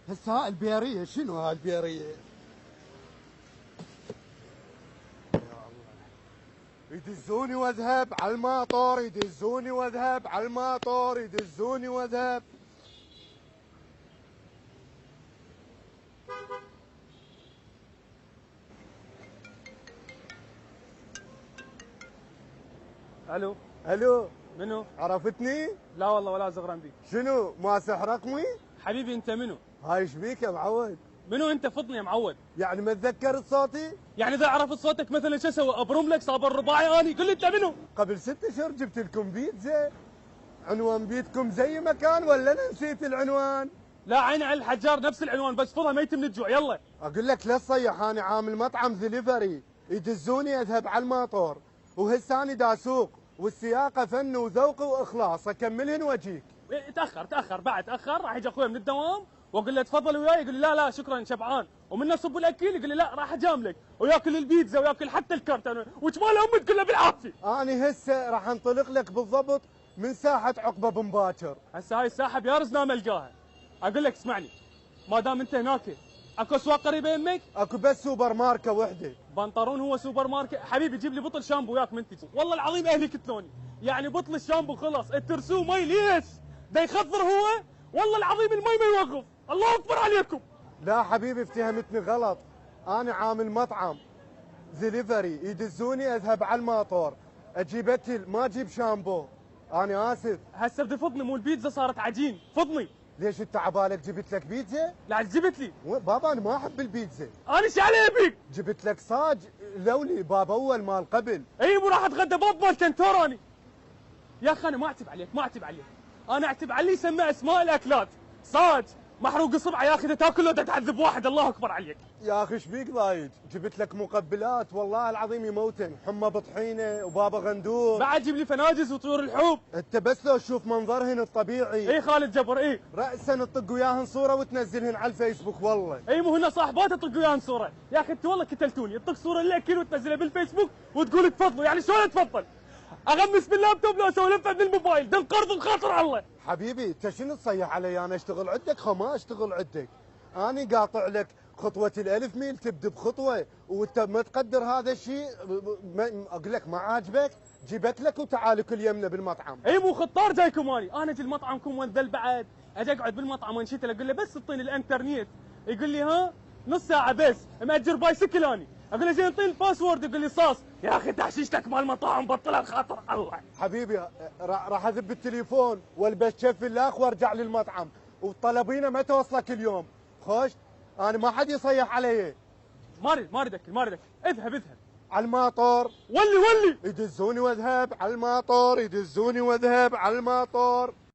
هسه ها البيارية شنو ها البيارية؟ يا الله، يدزوني واذهب على الماطور، يدزوني واذهب على الماطور، يدزوني واذهب. الو. الو، منو؟ عرفتني؟ لا والله ولا زغران بيك. شنو ماسح رقمي؟ حبيبي انت منو؟ هاي ايش بيك يا معود؟ منو انت؟ فضني يا معود. يعني ما تذكرت صوتي؟ يعني اذا عرفت صوتك مثلا شو اسوي؟ ابرم لك صابر رباعي اني؟ قل لي انت منو؟ قبل 6 اشهر جبت لكم بيتزا. عنوان بيتكم زي ما كان ولا انا نسيت العنوان؟ لا عيني على الحجار، نفس العنوان بس فضها ميت من الجوع. يلا اقول لك لا تصيح، انا عامل مطعم دليفري، يدزوني اذهب على الماطور، وهساني دا سوق، والسياقه فن وذوق واخلاص، اكملهن واجيك. تاخر بعد تاخر. راح يجي اخوي من الدوام واقول له تفضل وياي، يقول لي لا شكرا شبعان، ومن نصب الاكل يقول لي لا راح اجاملك، وياكل البيتزا وياكل حتى الكرتون، وش مال امي تقول له بالعافيه. اني هسه راح انطلق لك بالضبط من ساحه عقبه بن باكر. هسه هاي الساحه بيارز نام القاها. اقول لك اسمعني، ما دام انت هناك اكو اسواق قريبه يمك؟ اكو بس سوبر ماركه وحده. بنطرون هو سوبر ماركت؟ حبيبي جيب لي بطل شامبو وياك من تجي، والله العظيم اهلي كتلوني، يعني بطل الشامبو خلص، الترسو مي ليش؟ دا يخضر هو؟ والله العظيم المي ما يوقف، الله اكبر عليكم. لا حبيبي افتهمتني غلط، انا عامل مطعم دليفري، يدزوني اذهب على الماطور، اجيب اكل ما اجيب شامبو. انا اسف. هسه بدي فضني، مو البيتزا صارت عجين، فضني. ليش انت عبالك جبت لك بيتزا؟ لا جبت لي. بابا انا ما احب البيتزا. انا ايش علي بيك؟ جبت لك صاج لولي باب اول مال قبل. اي مو راح اتغدى باب مال كنتور اني. يا اخي انا ما اعتب عليك، ما اعتب عليك، انا اعتب على اللي يسمى اسماء الاكلات، صاج محروق صبعه يا اخي، تاكل لو تعذب واحد، الله اكبر عليك. يا اخي ايش بيك ضايج؟ جبت لك مقبلات والله العظيم يموتن، حمى بطحينه وبابا غندور. بعد جيب لي فناجز وطيور الحوب. انت بس لو تشوف منظرهن الطبيعي. اي خالد جبر اي. راسا تطق وياهن صوره وتنزلهن على الفيسبوك والله. اي مو هنا صاحبات تطق وياهن صوره، يا اخي انت والله كتلتوني، تطق صوره للاكل وتنزلها بالفيسبوك وتقول تفضلوا، يعني شلون تفضل؟ اغمس باللابتوب لو اسولفها من الموبايل، ده القرض بخاطر الله. حبيبي انت شنو تصيح علي؟ انا اشتغل عندك؟ خما اشتغل عندك، اني قاطع لك خطوه الالف ميل، تبدا بخطوه وانت ما تقدر هذا الشيء. اقول لك ما عاجبك جيبت لك وتعال كل يمنا بالمطعم. اي مو خطار جايكم اني، انا اجي المطعمكم وانذل بعد، اجي اقعد بالمطعم وانشيت اقول له بس اعطيني الانترنت، يقول لي ها نص ساعه بس، ماجر بايسكل اني، اقول له زين اعطيني الباسورد، يقول لي صاص، يا اخي تحشيشتك مال المطاعم بطلها بخاطر الله. حبيبي راح اذب التليفون والبس شف الاخ وارجع للمطعم، وطلبينا ما توصلك اليوم. خوش انا ما حد يصيح علي. ما اريد اكل، اذهب على الماطور. ولي يدزوني واذهب على الماطور، يدزوني واذهب على الماطور.